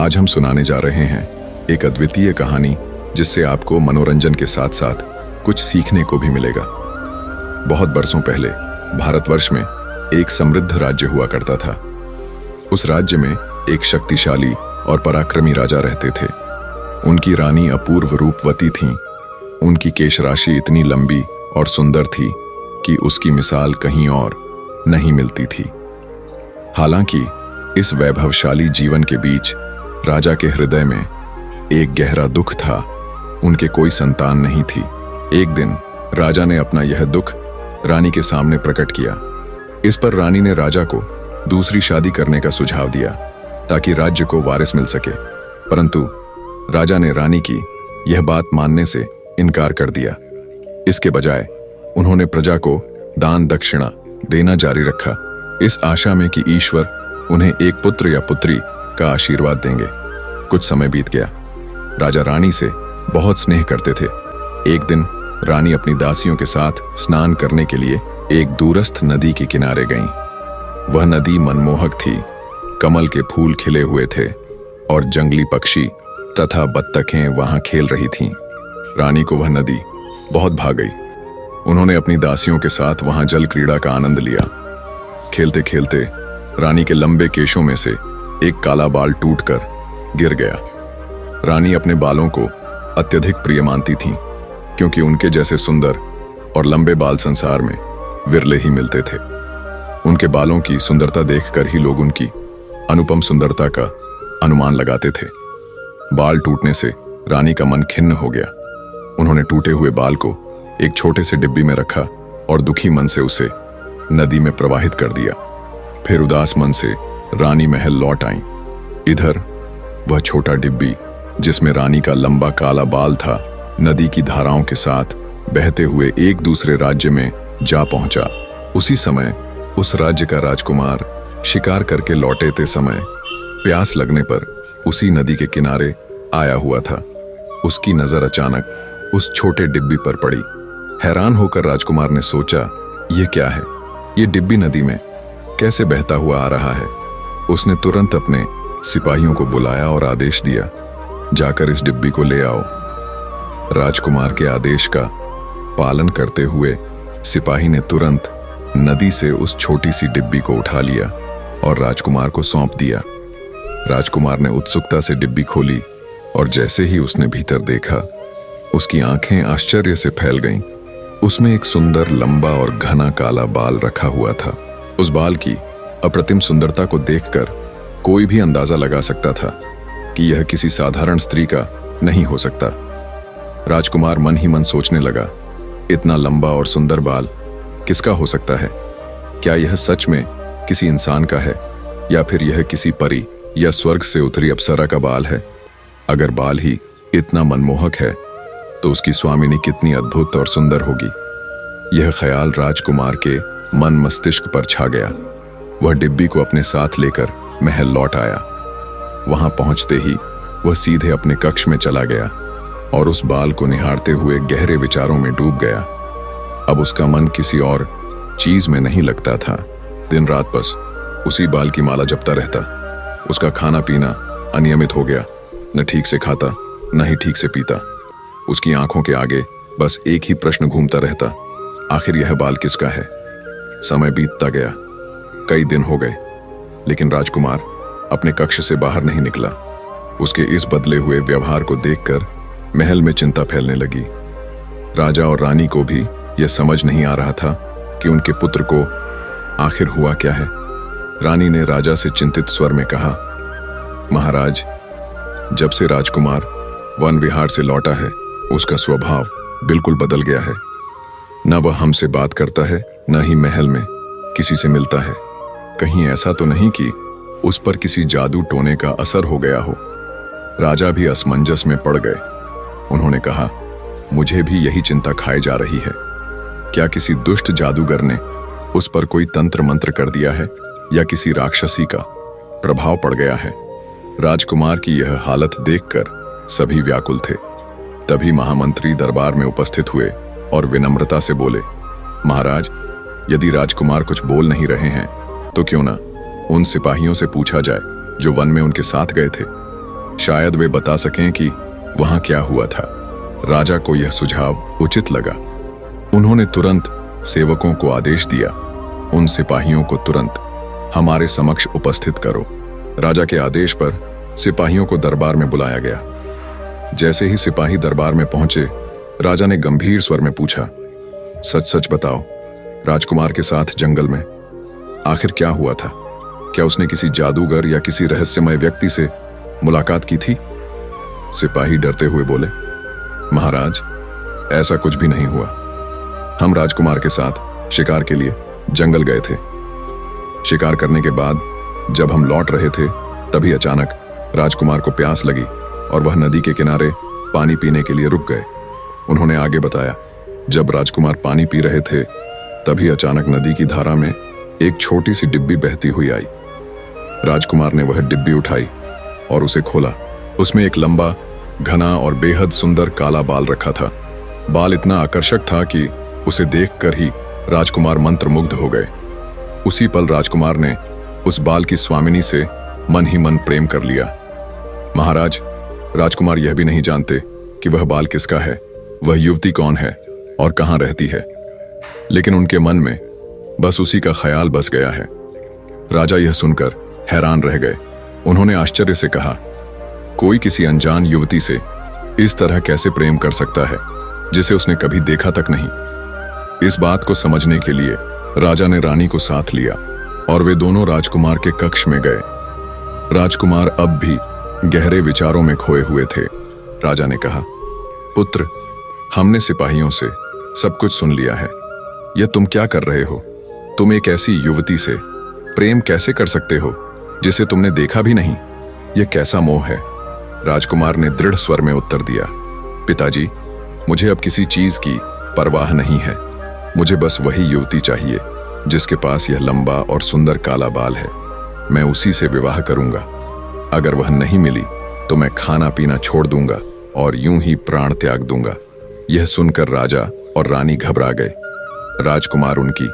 आज हम सुनाने जा रहे हैं एक अद्वितीय कहानी जिससे आपको मनोरंजन के साथ साथ कुछ सीखने को भी मिलेगा। बहुत बरसों पहले भारतवर्ष में एक समृद्ध राज्य हुआ करता था। उस राज्य में एक शक्तिशाली और पराक्रमी राजा रहते थे। उनकी रानी अपूर्व रूपवती थीं। उनकी केश राशि इतनी लंबी और सुंदर थी कि उसकी मिसाल कहीं और नहीं मिलती थी। हालांकि इस वैभवशाली जीवन के बीच राजा के हृदय में एक गहरा दुख था। उनके कोई संतान नहीं थी। एक दिन राजा ने अपना यह दुख रानी के सामने प्रकट किया। इस पर रानी ने राजा को दूसरी शादी करने का सुझाव दिया ताकि राज्य को वारिस मिल सके, परंतु राजा ने रानी की यह बात मानने से इनकार कर दिया। इसके बजाय उन्होंने प्रजा को दान दक्षिणा देना जारी रखा, इस आशा में कि ईश्वर उन्हें एक पुत्र या पुत्री का आशीर्वाद देंगे। कुछ समय बीत गया। राजा रानी से बहुत स्नेह करते थे। एक दिन रानी अपनी दासियों के साथ स्नान करने के लिए एक दूरस्थ नदी के किनारे गईं। वह नदी मनमोहक थी। कमल के फूल खिले हुए थे और जंगली पक्षी तथा बत्तखें वहां खेल रही थीं। रानी को वह नदी बहुत भा गई। उन्होंने अपनी दासियों के साथ वहां जल क्रीड़ा का आनंद लिया। खेलते खेलते रानी के लंबे केशों में से एक काला बाल टूटकर गिर गया। रानी अपने बालों को अत्यधिक प्रिय मानती थीं, क्योंकि उनके जैसे सुंदर और लंबे बाल संसार में विरले ही मिलते थे। उनके बालों की सुंदरता देखकर ही लोग उनकी अनुपम सुंदरता का अनुमान लगाते थे। बाल टूटने से रानी का मन खिन्न हो गया। उन्होंने टूटे हुए बाल को एक छोटे से डिब्बी में रखा और दुखी मन से उसे नदी में प्रवाहित कर दिया। फिर उदास मन से रानी महल लौट आईं। इधर वह छोटा डिब्बी जिसमें रानी का लंबा काला बाल था, नदी की धाराओं के साथ बहते हुए एक दूसरे राज्य में जा पहुंचा। उसी समय उस राज्य का राजकुमार शिकार करके लौटे समय प्यास लगने पर उसी नदी के किनारे आया हुआ था। उसकी नजर अचानक उस छोटे डिब्बी पर पड़ी। हैरान होकर राजकुमार ने सोचा, यह क्या है? ये डिब्बी नदी में कैसे बहता हुआ आ रहा है? उसने तुरंत अपने सिपाहियों को बुलाया और आदेश दिया, जाकर इस डिब्बी को ले आओ। राजकुमार के आदेश का पालन करते हुए सिपाही ने तुरंत नदी से उस छोटी सी डिब्बी को उठा लिया और राजकुमार को सौंप दिया। राजकुमार ने उत्सुकता से डिब्बी खोली और जैसे ही उसने भीतर देखा, उसकी आंखें आश्चर्य से फैल गईं। उसमें एक सुंदर लंबा और घना काला बाल रखा हुआ था। उस बाल की अप्रतिम सुंदरता को देखकर कोई भी अंदाजा लगा सकता था कि यह किसी साधारण स्त्री का नहीं हो सकता। राजकुमार मन ही मन सोचने लगा, इतना लंबा और सुंदर बाल किसका हो सकता है? क्या यह सच में किसी इंसान का है या फिर यह किसी परी या स्वर्ग से उतरी अप्सरा का बाल है? अगर बाल ही इतना मनमोहक है तो उसकी स्वामिनी कितनी अद्भुत और सुंदर होगी। यह ख्याल राजकुमार के मन मस्तिष्क पर छा गया। वह डिब्बी को अपने साथ लेकर महल लौट आया। वहां पहुंचते ही वह सीधे अपने कक्ष में चला गया और उस बाल को निहारते हुए गहरे विचारों में डूब गया। अब उसका मन किसी और चीज में नहीं लगता था। दिन रात बस उसी बाल की माला जपता रहता। उसका खाना पीना अनियमित हो गया। न ठीक से खाता न ही ठीक से पीता। उसकी आंखों के आगे बस एक ही प्रश्न घूमता रहता, आखिर यह बाल किसका है? समय बीतता गया। कई दिन हो गए, लेकिन राजकुमार अपने कक्ष से बाहर नहीं निकला। उसके इस बदले हुए व्यवहार को देखकर महल में चिंता फैलने लगी। राजा और रानी को भी यह समझ नहीं आ रहा था कि उनके पुत्र को आखिर हुआ क्या है। रानी ने राजा से चिंतित स्वर में कहा, महाराज, जब से राजकुमार वन विहार से लौटा है, उसका स्वभाव बिल्कुल बदल गया है। न वह हमसे बात करता है, न ही महल में किसी से मिलता है। कहीं ऐसा तो नहीं कि उस पर किसी जादू टोने का असर हो गया हो? राजा भी असमंजस में पड़ गए। उन्होंने कहा, मुझे भी यही चिंता खाए जा रही है। क्या किसी दुष्ट जादूगर ने उस पर कोई तंत्र मंत्र कर दिया है या किसी राक्षसी का प्रभाव पड़ गया है? राजकुमार की यह हालत देखकर सभी व्याकुल थे। तभी महामंत्री दरबार में उपस्थित हुए और विनम्रता से बोले, महाराज, यदि राजकुमार कुछ बोल नहीं रहे हैं तो क्यों ना उन सिपाहियों से पूछा जाए जो वन में उनके साथ गए थे। शायद वे बता सकें कि वहां क्या हुआ था। राजा को यह सुझाव उचित लगा। उन्होंने तुरंत सेवकों को आदेश दिया, उन सिपाहियों को तुरंत हमारे समक्ष उपस्थित करो। राजा के आदेश पर सिपाहियों को दरबार में बुलाया गया। जैसे ही सिपाही दरबार में पहुंचे, राजा ने गंभीर स्वर में पूछा, सच सच बताओ, राजकुमार के साथ जंगल में आखिर क्या हुआ था? क्या उसने किसी जादूगर या किसी रहस्यमय व्यक्ति से मुलाकात की थी? सिपाही डरते हुए बोले, महाराज, ऐसा कुछ भी नहीं हुआ। हम राजकुमार के साथ शिकार के लिए जंगल गए थे। शिकार करने के बाद जब हम लौट रहे थे, तभी अचानक राजकुमार को प्यास लगी और वह नदी के किनारे पानी पीने के लिए रुक गए। उन्होंने आगे बताया, जब राजकुमार पानी पी रहे थे, तभी अचानक नदी की धारा में एक छोटी सी डिब्बी बहती हुई आई। राजकुमार ने वह डिब्बी उठाई और उसे खोला। उसमें एक लंबा, घना और बेहद सुंदर काला बाल रखा था। बाल इतना आकर्षक था कि उसे देखकर ही राजकुमार मंत्रमुग्ध हो गए। उसी पल राजकुमार ने उस बाल की स्वामिनी से मन ही मन प्रेम कर लिया। महाराज, राजकुमार यह भी नहीं जानते कि वह बाल किसका है, वह युवती कौन है और कहां रहती है, लेकिन उनके मन में बस उसी का ख्याल बस गया है। राजा यह सुनकर हैरान रह गए। उन्होंने आश्चर्य से कहा, कोई किसी अनजान युवती से इस तरह कैसे प्रेम कर सकता है जिसे उसने कभी देखा तक नहीं। इस बात को समझने के लिए राजा ने रानी को साथ लिया और वे दोनों राजकुमार के कक्ष में गए। राजकुमार अब भी गहरे विचारों में खोए हुए थे। राजा ने कहा, पुत्र, हमने सिपाहियों से सब कुछ सुन लिया है। यह तुम क्या कर रहे हो? तुम एक ऐसी युवती से प्रेम कैसे कर सकते हो जिसे तुमने देखा भी नहीं? यह कैसा मोह है? राजकुमार ने दृढ़ स्वर में उत्तर दिया, पिताजी, मुझे अब किसी चीज की परवाह नहीं है। मुझे बस वही युवती चाहिए जिसके पास यह लंबा और सुंदर काला बाल है। मैं उसी से विवाह करूंगा। अगर वह नहीं मिली तो मैं खाना पीना छोड़ दूंगा और यूं ही प्राण त्याग दूंगा। यह सुनकर राजा और रानी घबरा गए। राजकुमार उनकी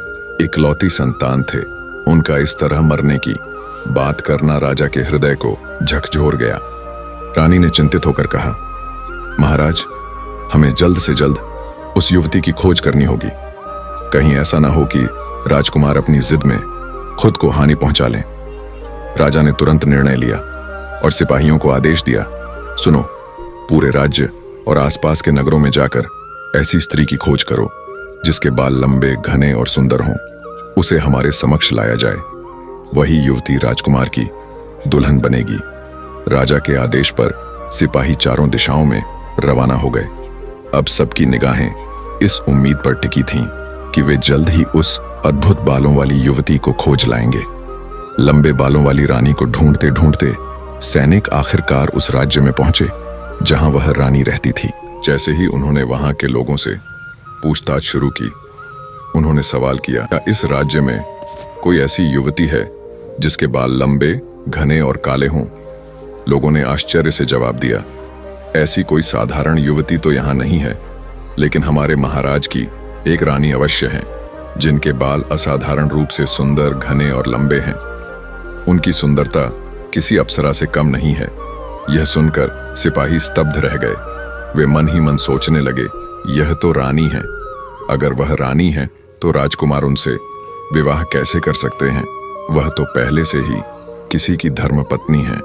इकलौती संतान थे। उनका इस तरह मरने की बात करना राजा के हृदय को झकझोर गया। रानी ने चिंतित होकर कहा, महाराज, हमें जल्द से जल्द उस युवती की खोज करनी होगी। कहीं ऐसा ना हो कि राजकुमार अपनी जिद में खुद को हानि पहुंचा लें। राजा ने तुरंत निर्णय लिया और सिपाहियों को आदेश दिया, सुनो, पूरे राज्य और आसपास के नगरों में जाकर ऐसी स्त्री की खोज करो जिसके बाल लंबे, घने और सुंदर हों। उसे हमारे समक्ष लाया जाए। वही युवती राजकुमार की दुल्हन बनेगी। राजा के आदेश पर सिपाही चारों दिशाओं में रवाना हो गए। अब सबकी निगाहें इस उम्मीद पर टिकी थीं कि वे जल्द ही उस अद्भुत बालों वाली युवती को खोज लाएंगे। लंबे बालों वाली रानी को ढूंढते ढूंढते सैनिक आखिरकार उस राज्य में पहुंचे जहां वह रानी रहती थी। जैसे ही उन्होंने वहां के लोगों से पूछताछ शुरू की, उन्होंने सवाल किया, क्या इस राज्य में कोई ऐसी युवती है जिसके बाल लंबे, घने और काले हों? लोगों ने आश्चर्य से जवाब दिया, ऐसी कोई साधारण युवती तो यहाँ नहीं है, लेकिन हमारे महाराज की एक रानी अवश्य है जिनके बाल असाधारण रूप से सुंदर, घने और लंबे हैं। उनकी सुंदरता किसी अप्सरा से कम नहीं है। यह सुनकर सिपाही स्तब्ध रह गए। वे मन ही मन सोचने लगे, यह तो रानी है। अगर वह रानी है तो राजकुमार उनसे विवाह कैसे कर सकते हैं? वह तो पहले से ही किसी की धर्मपत्नी है।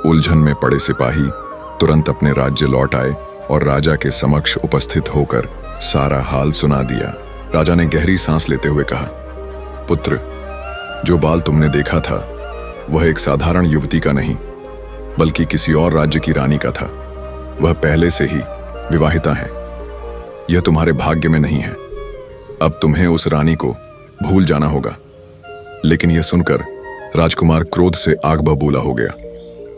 उलझन में पड़े सिपाही तुरंत अपने राज्य लौट आए और राजा के समक्ष उपस्थित होकर सारा हाल सुना दिया। राजा ने गहरी सांस लेते हुए कहा, पुत्र, जो बाल तुमने देखा था वह एक साधारण युवती का नहीं, बल्कि किसी और राज्य की रानी का था। वह पहले से ही विवाहिता है। यह तुम्हारे भाग्य में नहीं है। अब तुम्हें उस रानी को भूल जाना होगा। लेकिन यह सुनकर राजकुमार क्रोध से आग बबूला हो गया।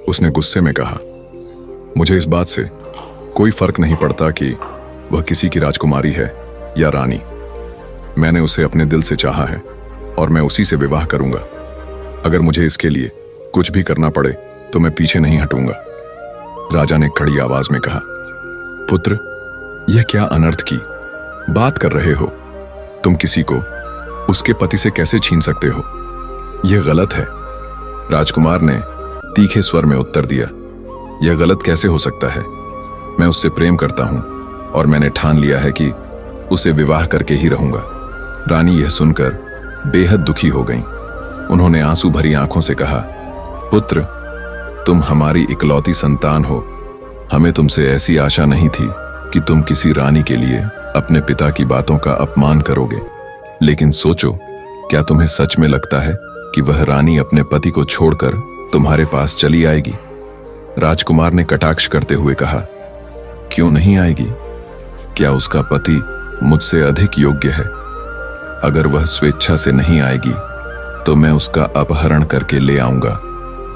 उसने गुस्से में कहा, मुझे इस बात से कोई फर्क नहीं पड़ता कि वह किसी की राजकुमारी है या रानी। मैंने उसे अपने दिल से चाहा है और मैं उसी से विवाह करूंगा। अगर मुझे इसके लिए कुछ भी करना पड़े तो मैं पीछे नहीं हटूंगा। राजा ने कड़ी आवाज में कहा, पुत्र, यह क्या अनर्थ की बात कर रहे हो? तुम किसी को उसके पति से कैसे छीन सकते हो? यह गलत है। राजकुमार ने तीखे स्वर में उत्तर दिया, यह गलत कैसे हो सकता है? मैं उससे प्रेम करता हूं और मैंने ठान लिया है कि उसे विवाह करके ही रहूंगा। रानी यह सुनकर बेहद दुखी हो गईं। उन्होंने आंसू भरी आंखों से कहा, पुत्र, तुम हमारी इकलौती संतान हो। हमें तुमसे ऐसी आशा नहीं थी कि तुम किसी रानी के लिए अपने पिता की बातों का अपमान करोगे। लेकिन सोचो, क्या तुम्हें सच में लगता है कि वह रानी अपने पति को छोड़कर तुम्हारे पास चली आएगी? राजकुमार ने कटाक्ष करते हुए कहा, क्यों नहीं आएगी? क्या उसका पति मुझसे अधिक योग्य है? अगर वह स्वेच्छा से नहीं आएगी तो मैं उसका अपहरण करके ले आऊंगा,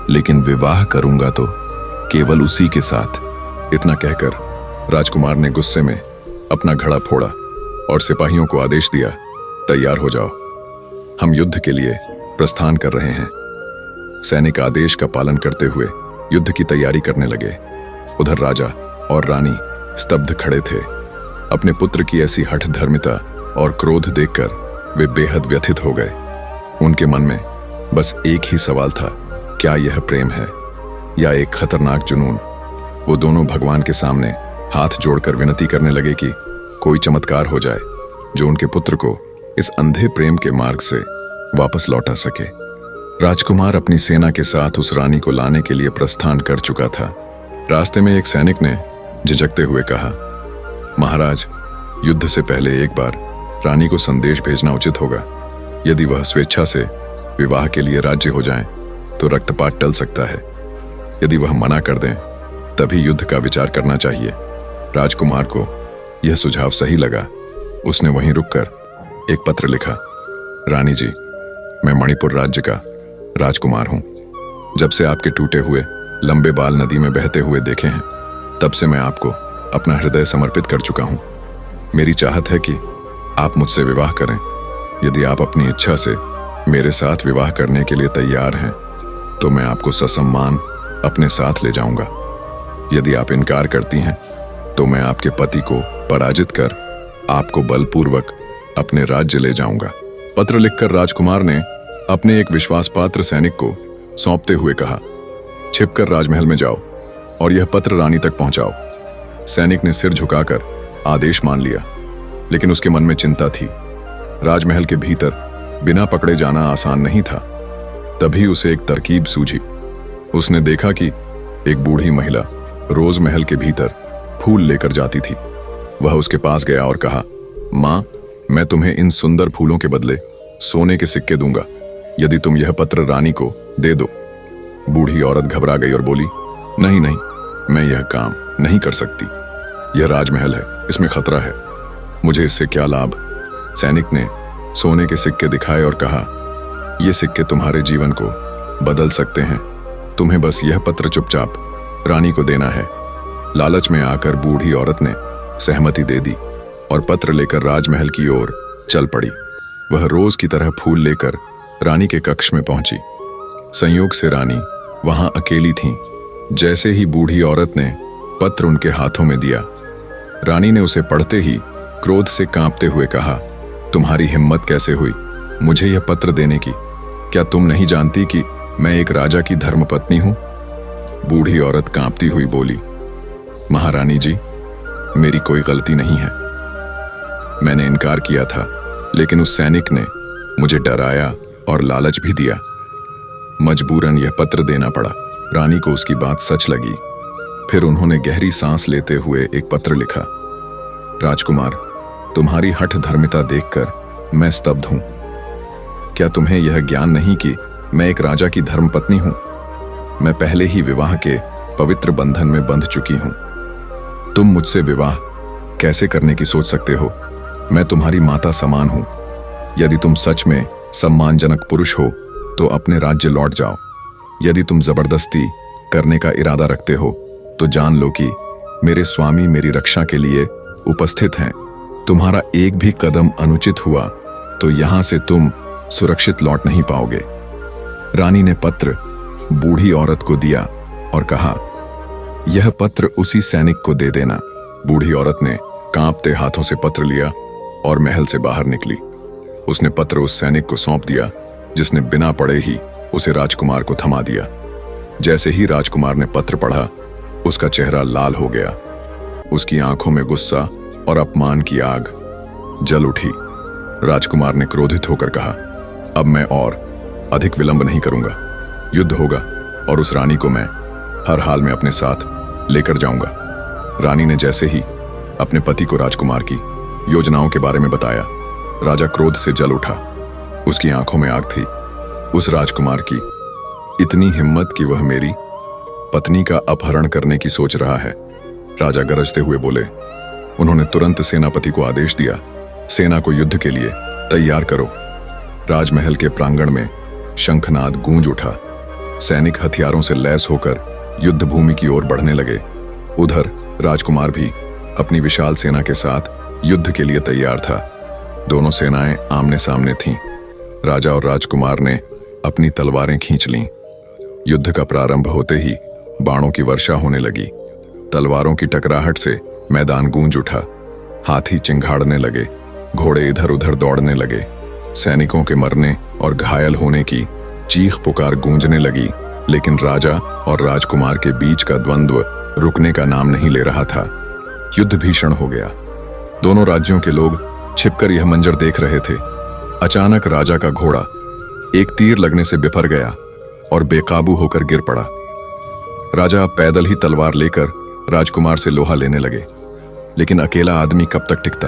लेकिन विवाह करूंगा तो केवल उसी के साथ। इतना कहकर राजकुमार ने गुस्से में अपना घड़ा फोड़ा और सिपाहियों को आदेश दिया, तैयार हो जाओ, हम युद्ध के लिए प्रस्थान कर रहे हैं। सैनिक आदेश का पालन करते हुए युद्ध की तैयारी करने लगे। उधर राजा और रानी स्तब्ध खड़े थे। अपने पुत्र की ऐसी हठ धर्मिता और क्रोध देखकर वे बेहद व्यथित हो गए। उनके मन में बस एक ही सवाल था, क्या यह प्रेम है या एक खतरनाक जुनून? वो दोनों भगवान के सामने हाथ जोड़कर विनती करने लगे कि कोई चमत्कार हो जाए जो उनके पुत्र को इस अंधे प्रेम के मार्ग से वापस लौटा सके। राजकुमार अपनी सेना के साथ उस रानी को लाने के लिए प्रस्थान कर चुका था। रास्ते में एक सैनिक ने झिझकते हुए कहा, महाराज, युद्ध से पहले एक बार रानी को संदेश भेजना उचित होगा। यदि वह स्वेच्छा से विवाह के लिए राजी हो जाएं, तो रक्तपात टल सकता है। यदि वह मना कर दें, तभी युद्ध का विचार करना चाहिए। राजकुमार को यह सुझाव सही लगा। उसने वहीं रुककर एक पत्र लिखा, रानी जी, मैं मणिपुर राज्य का राजकुमार हूं। जब से आपके टूटे हुए लंबे बाल नदी में बहते हुए देखे हैं, तब से मैं आपको अपना हृदय समर्पित कर चुका हूं। मेरी चाहत है कि आप मुझसे विवाह करें। यदि आप अपनी इच्छा से मेरे साथ विवाह करने के लिए तैयार हैं, तो मैं आपको ससम्मान अपने साथ ले जाऊंगा। यदि आप इनकार करती हैं, तो मैं आपके पति को पराजित कर आपको बलपूर्वक अपने राज्य ले जाऊंगा। पत्र लिखकर राजकुमार ने अपने एक विश्वासपात्र सैनिक को सौंपते हुए कहा, छिपकर राजमहल में जाओ और यह पत्र रानी तक पहुंचाओ। सैनिक ने सिर झुकाकर आदेश मान लिया, लेकिन उसके मन में चिंता थी। राजमहल के भीतर बिना पकड़े जाना आसान नहीं था। तभी उसे एक तरकीब सूझी। उसने देखा कि एक बूढ़ी महिला रोज महल के भीतर फूल लेकर जाती थी। वह उसके पास गया और कहा, मां, मैं तुम्हें इन सुंदर फूलों के बदले सोने के सिक्के दूंगा, यदि तुम यह पत्र रानी को दे दो। बूढ़ी औरत घबरा गई और बोली, नहीं नहीं, मैं यह काम नहीं कर सकती। यह राजमहल है, इसमें खतरा है, मुझे इससे क्या लाभ? सैनिक ने सोने के सिक्के दिखाए और कहा, ये सिक्के तुम्हारे जीवन को बदल सकते हैं। तुम्हें बस यह पत्र चुपचाप रानी को देना है। लालच में आकर बूढ़ी औरत ने सहमति दे दी और पत्र लेकर राजमहल की ओर चल पड़ी। वह रोज की तरह फूल लेकर रानी के कक्ष में पहुंची। संयोग से रानी वहां अकेली थी। जैसे ही बूढ़ी औरत ने पत्र उनके हाथों में दिया, रानी ने उसे पढ़ते ही क्रोध से कांपते हुए कहा, तुम्हारी हिम्मत कैसे हुई मुझे यह पत्र देने की? क्या तुम नहीं जानती कि मैं एक राजा की धर्मपत्नी हूं? बूढ़ी औरत कांपती हुई बोली, महारानी जी, मेरी कोई गलती नहीं है। मैंने इनकार किया था, लेकिन उस सैनिक ने मुझे डराया और लालच भी दिया। मजबूरन यह पत्र देना पड़ा। रानी को उसकी बात सच लगी। फिर उन्होंने गहरी सांस लेते हुए एक पत्र लिखा, राजकुमार, तुम्हारी हठ धर्मिता देखकर मैं स्तब्ध हूं। क्या तुम्हें यह ज्ञान नहीं कि मैं एक राजा की धर्मपत्नी हूं? मैं पहले ही विवाह के पवित्र बंधन में बंध चुकी हूं। तुम मुझसे विवाह कैसे करने की सोच सकते हो? मैं तुम्हारी माता समान हूं। यदि तुम सच में सम्मानजनक पुरुष हो तो अपने राज्य लौट जाओ। यदि तुम जबरदस्ती करने का इरादा रखते हो तो जान लो कि मेरे स्वामी मेरी रक्षा के लिए उपस्थित हैं। तुम्हारा एक भी कदम अनुचित हुआ तो यहां से तुम सुरक्षित लौट नहीं पाओगे। रानी ने पत्र बूढ़ी औरत को दिया और कहा, यह पत्र उसी सैनिक को दे देना। बूढ़ी औरत ने कांपते हाथों से पत्र लिया और महल से बाहर निकली। उसने पत्र उस सैनिक को सौंप दिया, जिसने बिना पढ़े ही उसे राजकुमार को थमा दिया। जैसे ही राजकुमार ने पत्र पढ़ा, उसका चेहरा लाल हो गया। उसकी आंखों में गुस्सा और अपमान की आग जल उठी। राजकुमार ने क्रोधित होकर कहा, अब मैं और अधिक विलंब नहीं करूंगा। युद्ध होगा और उस रानी को मैं हर हाल में अपने साथ लेकर जाऊंगा। रानी ने जैसे ही अपने पति को राजकुमार की योजनाओं के बारे में बताया, राजा क्रोध से जल उठा। उसकी आंखों में आग थी। उस राजकुमार की इतनी हिम्मत कि वह मेरी पत्नी का अपहरण करने की सोच रहा है। राजा गरजते हुए बोले। उन्होंने तुरंत सेनापति को आदेश दिया, सेना को युद्ध के लिए तैयार करो। राजमहल के प्रांगण में शंखनाद गूंज उठा। सैनिक हथियारों से लैस होकर युद्ध भूमि की ओर बढ़ने लगे। उधर राजकुमार भी अपनी विशाल सेना के साथ युद्ध के लिए तैयार था। दोनों सेनाएं आमने सामने थीं। राजा और राजकुमार ने अपनी तलवारें खींच लीं। युद्ध का प्रारंभ होते ही बाणों की वर्षा होने लगी। तलवारों की टकराहट से मैदान गूंज उठा। हाथी चिंघाड़ने लगे, घोड़े इधर उधर दौड़ने लगे। सैनिकों के मरने और घायल होने की चीख पुकार गूंजने लगी, लेकिन राजा और राजकुमार के बीच का द्वंद्व रुकने का नाम नहीं ले रहा था। युद्ध भीषण हो गया। दोनों राज्यों के लोग छिपकर यह मंजर देख रहे थे। अचानक राजा का घोड़ा एक तीर लगने से बिफर गया और बेकाबू होकर गिर पड़ा। राजा पैदल ही तलवार लेकर राजकुमार से लोहा लेने लगे, लेकिन अकेला आदमी कब तक टिकता।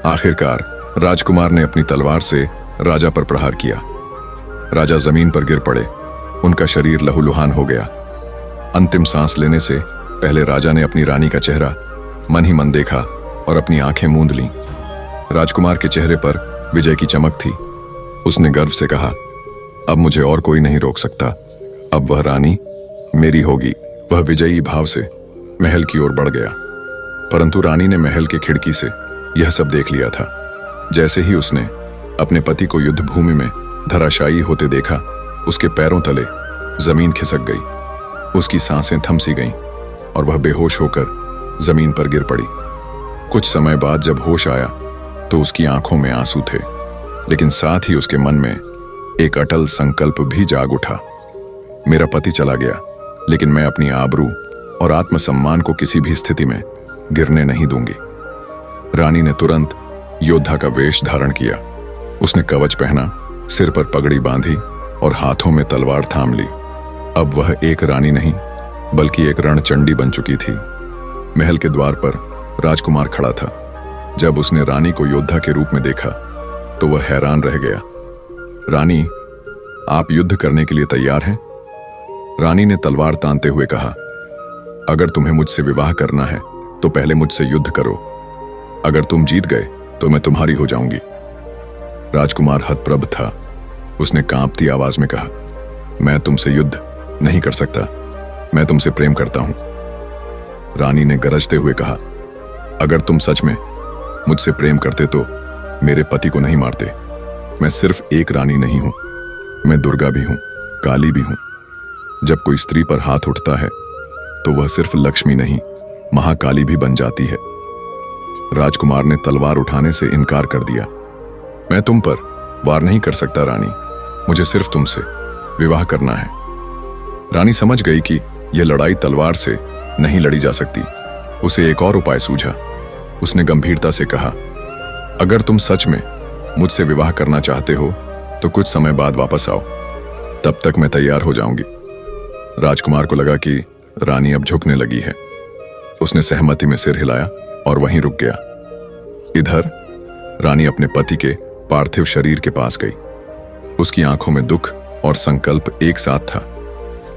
आखिरकार राजकुमार ने अपनी तलवार से राजा पर प्रहार किया। राजा जमीन पर गिर पड़े। उनका शरीर लहूलुहान हो गया। अंतिम सांस लेने से पहले राजा ने अपनी रानी का चेहरा मन ही मन देखा और अपनी आंखें मूंद लीं। राजकुमार के चेहरे पर विजय की चमक थी। उसने गर्व से कहा, अब मुझे और कोई नहीं रोक सकता। अब वह रानी मेरी होगी। वह विजयी भाव से महल की ओर बढ़ गया, परंतु रानी ने महल के खिड़की से यह सब देख लिया था। जैसे ही उसने अपने पति को युद्ध भूमि में धराशायी होते देखा, उसके पैरों तले जमीन खिसक गई। उसकी सांसें थम सी गईं और वह बेहोश होकर जमीन पर गिर पड़ी। कुछ समय बाद जब होश आया तो उसकी आंखों में आंसू थे, लेकिन साथ ही उसके मन में एक अटल संकल्प भी जाग उठा। मेरा पति चला गया, लेकिन मैं अपनी आबरू और आत्मसम्मान को किसी भी स्थिति में गिरने नहीं दूंगी। रानी ने तुरंत योद्धा का वेश धारण किया। उसने कवच पहना, सिर पर पगड़ी बांधी और हाथों में तलवार थाम ली। अब वह एक रानी नहीं बल्कि एक रणचंडी बन चुकी थी। महल के द्वार पर राजकुमार खड़ा था। जब उसने रानी को योद्धा के रूप में देखा तो वह हैरान रह गया। रानी, आप युद्ध करने के लिए तैयार हैं? रानी ने तलवार तानते हुए कहा, अगर तुम्हें मुझसे विवाह करना है तो पहले मुझसे युद्ध करो। अगर तुम जीत गए तो मैं तुम्हारी हो जाऊंगी। राजकुमार हतप्रभ था। उसने कांपती आवाज में कहा, मैं तुमसे युद्ध नहीं कर सकता। मैं तुमसे प्रेम करता हूं। रानी ने गरजते हुए कहा, अगर तुम सच में मुझसे प्रेम करते तो मेरे पति को नहीं मारते। मैं सिर्फ एक रानी नहीं हूं, मैं दुर्गा भी हूं, काली भी हूं। जब कोई स्त्री पर हाथ उठता है तो वह सिर्फ लक्ष्मी नहीं, महाकाली भी बन जाती है। राजकुमार ने तलवार उठाने से इनकार कर दिया। मैं तुम पर वार नहीं कर सकता रानी, मुझे सिर्फ तुमसे विवाह करना है। रानी समझ गई कि यह लड़ाई तलवार से नहीं लड़ी जा सकती। उसे एक और उपाय सूझा। उसने गंभीरता से कहा, अगर तुम सच में मुझसे विवाह करना चाहते हो तो कुछ समय बाद वापस आओ, तब तक मैं तैयार हो जाऊंगी। राजकुमार को लगा कि रानी अब झुकने लगी है। उसने सहमति में सिर हिलाया और वहीं रुक गया। इधर रानी अपने पति के पार्थिव शरीर के पास गई। उसकी आंखों में दुख और संकल्प एक साथ था।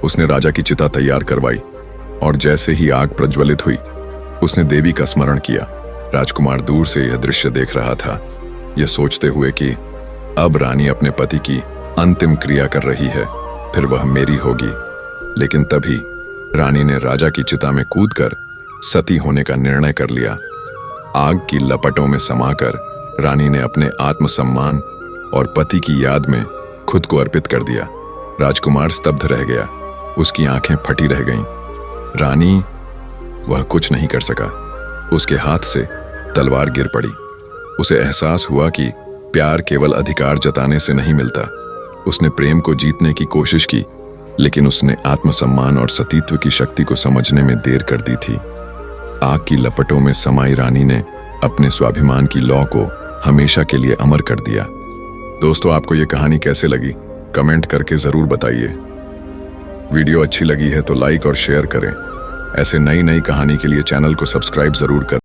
उसने राजा की चिता तैयार करवाई और जैसे ही आग प्रज्वलित हुई, उसने देवी का स्मरण किया। राजकुमार दूर से यह दृश्य देख रहा था, यह सोचते हुए कि अब रानी अपने पति की अंतिम क्रिया कर रही है, फिर वह मेरी होगी। लेकिन तभी रानी ने राजा की चिता में कूदकर सती होने का निर्णय कर लिया। आग की लपटों में समाकर रानी ने अपने आत्मसम्मान और पति की याद में खुद को अर्पित कर दिया। राजकुमार स्तब्ध रह गया। उसकी आंखें फटी रह गईं। रानी, वह कुछ नहीं कर सका। उसके हाथ से तलवार गिर पड़ी। उसे एहसास हुआ कि प्यार केवल अधिकार जताने से नहीं मिलता। उसने प्रेम को जीतने की कोशिश की, लेकिन उसने आत्मसम्मान और सतीत्व की शक्ति को समझने में देर कर दी थी। आग की लपटों में समाई रानी ने अपने स्वाभिमान की लौ को हमेशा के लिए अमर कर दिया। दोस्तों, आपको ये कहानी कैसे लगी कमेंट करके जरूर बताइए। वीडियो अच्छी लगी है तो लाइक और शेयर करें। ऐसे नई नई कहानी के लिए चैनल को सब्सक्राइब जरूर करें।